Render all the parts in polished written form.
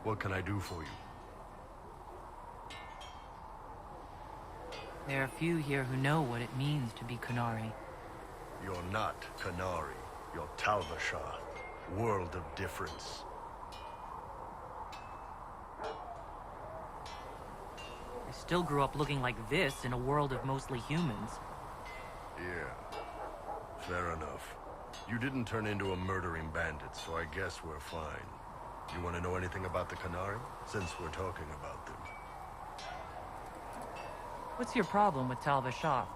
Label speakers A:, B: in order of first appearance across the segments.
A: What can I do for you?
B: There are few here who know what it means to be Qunari.
A: You're not Qunari. You're Tal-Vashoth. World of difference.
B: I still grew up looking like this in a world of mostly humans.
A: Yeah. Fair enough. You didn't turn into a murdering bandit, so I guess we're fine. You want to know anything about the Qunari? Since we're talking about them.
B: What's your problem with Tal-Vashoth?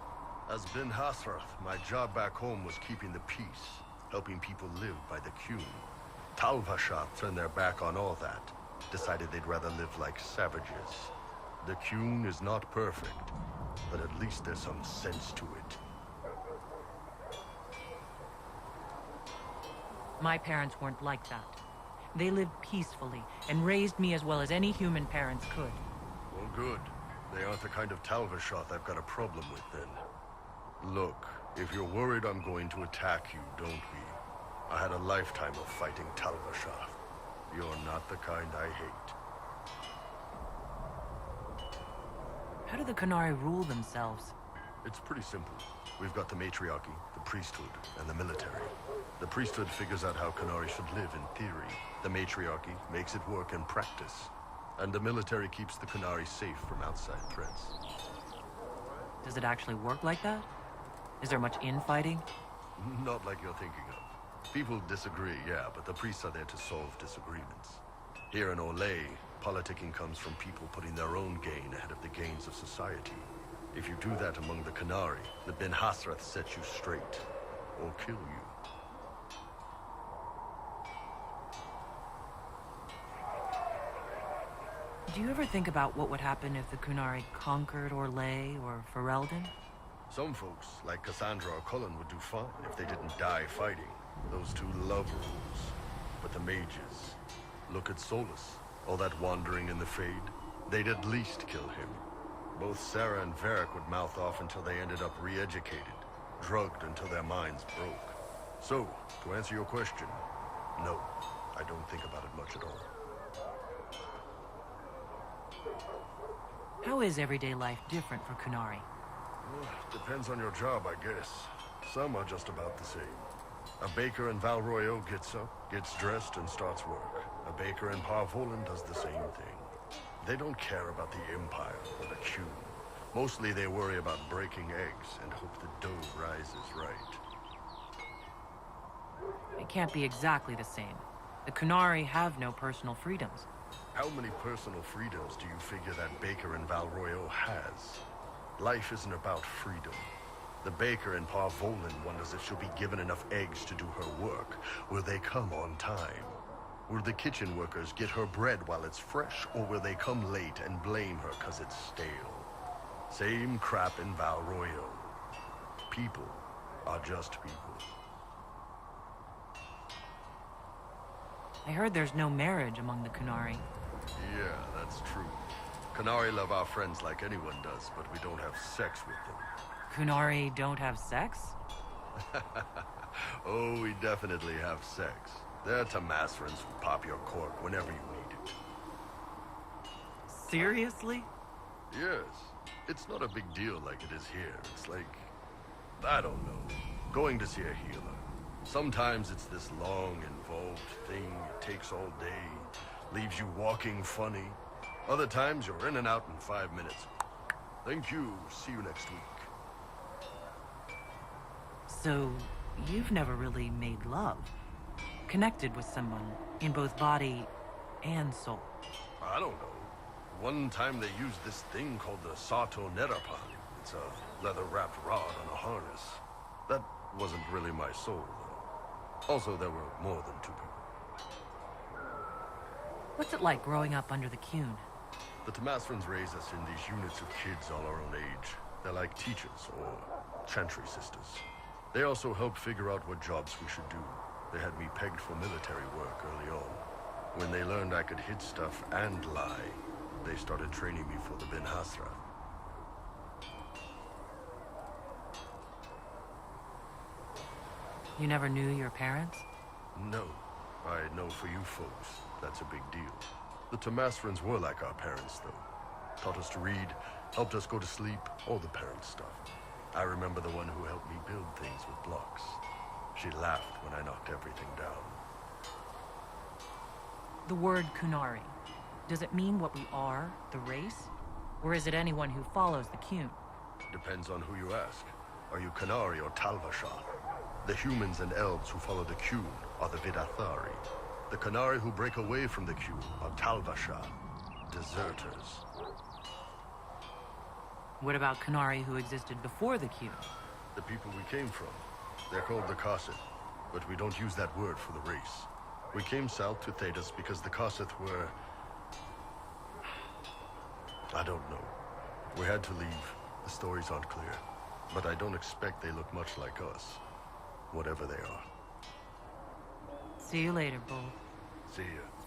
A: As Bin Hasrath, my job back home was keeping the peace, helping people live by the Qun. Tal-Vashoth turned their back on all that, decided they'd rather live like savages. The Qun is not perfect, but at least there's some sense to it.
B: My parents weren't like that. They lived peacefully and raised me as well as any human parents could.
A: Well, good. They aren't the kind of Tal-Vashoth I've got a problem with, then. Look, if you're worried I'm going to attack you, don't be. I had a lifetime of fighting Tal-Vashoth. You're not the kind I hate.
B: How do the Qunari rule themselves?
A: It's pretty simple. We've got the matriarchy, the priesthood, and the military. The priesthood figures out how Qunari should live in theory. The matriarchy makes it work in practice. And the military keeps the Qunari safe from outside threats.
B: Does it actually work like that? Is there much infighting?
A: Not like you're thinking of. People disagree, yeah, but the priests are there to solve disagreements. Here in Olay, politicking comes from people putting their own gain ahead of the gains of society. If you do that among the Qunari, the Bin Hasrath sets you straight, or kill you.
B: Do you ever think about what would happen if the Qunari conquered Orlais or Ferelden?
A: Some folks, like Cassandra or Cullen, would do fine if they didn't die fighting. Those two love rules. But the mages, look at Solus. All that wandering in the Fade. They'd at least kill him. Both Sarah and Varric would mouth off until they ended up re-educated, drugged until their minds broke. So, to answer your question, no, I don't think about it much at all.
B: How is everyday life different for Qunari?
A: Well, depends on your job, I guess. Some are just about the same. A baker in Val Royeaux gets up, gets dressed, and starts work. A baker in Parvolan does the same thing. They don't care about the Empire or the Qun. Mostly they worry about breaking eggs and hope the dough rises right.
B: It can't be exactly the same. The Qunari have no personal freedoms.
A: How many personal freedoms do you figure that baker in Val Royeaux has? Life isn't about freedom. The baker in Parvolan wonders if she'll be given enough eggs to do her work. Will they come on time? Will the kitchen workers get her bread while it's fresh, or will they come late and blame her because it's stale? Same crap in Val Royeaux. People are just people.
B: I heard there's no marriage among the Qunari.
A: Yeah, that's true. Qunari love our friends like anyone does, but we don't have sex with them.
B: Qunari don't have sex?
A: Oh, we definitely have sex. They're Tamasrans who pop your cork whenever you need it.
B: Seriously?
A: Yes. It's not a big deal like it is here. It's like, I don't know, going to see a healer. Sometimes it's this long, involved thing. It takes all day, leaves you walking funny. Other times you're in and out in 5 minutes. Thank you. See you next week.
B: So, you've never really made love? Connected with someone in both body and soul?
A: I don't know. One time they used this thing called the Sato Nerapan. It's a leather-wrapped rod on a harness. That wasn't really my soul, though. Also, there were more than 2 people.
B: What's it like growing up under the Qun?
A: The Tamasrans raise us in these units of kids all our own age. They're like teachers or chantry sisters. They also help figure out what jobs we should do. They had me pegged for military work early on. When they learned I could hit stuff and lie, they started training me for the Bin Hasrath.
B: You never knew your parents?
A: No. I know for you folks, that's a big deal. The Tamasrans were like our parents, though. Taught us to read, helped us go to sleep, all the parent stuff. I remember the one who helped me build things with blocks. She laughed when I knocked everything down.
B: The word Kunari. Does it mean what we are, the race? Or is it anyone who follows the Qun?
A: Depends on who you ask. Are you Kunari or Tal-Vashoth? The humans and elves who follow the Qun are the Vidathari. The Kunari who break away from the Qun are Tal-Vashoth, deserters.
B: What about Kunari who existed before the Qun?
A: The people we came from. They're called the Koseth, but we don't use that word for the race. We came south to Thedas because the Koseth were... I don't know. We had to leave. The stories aren't clear. But I don't expect they look much like us. Whatever they are.
B: See you later, Bull.
A: See ya.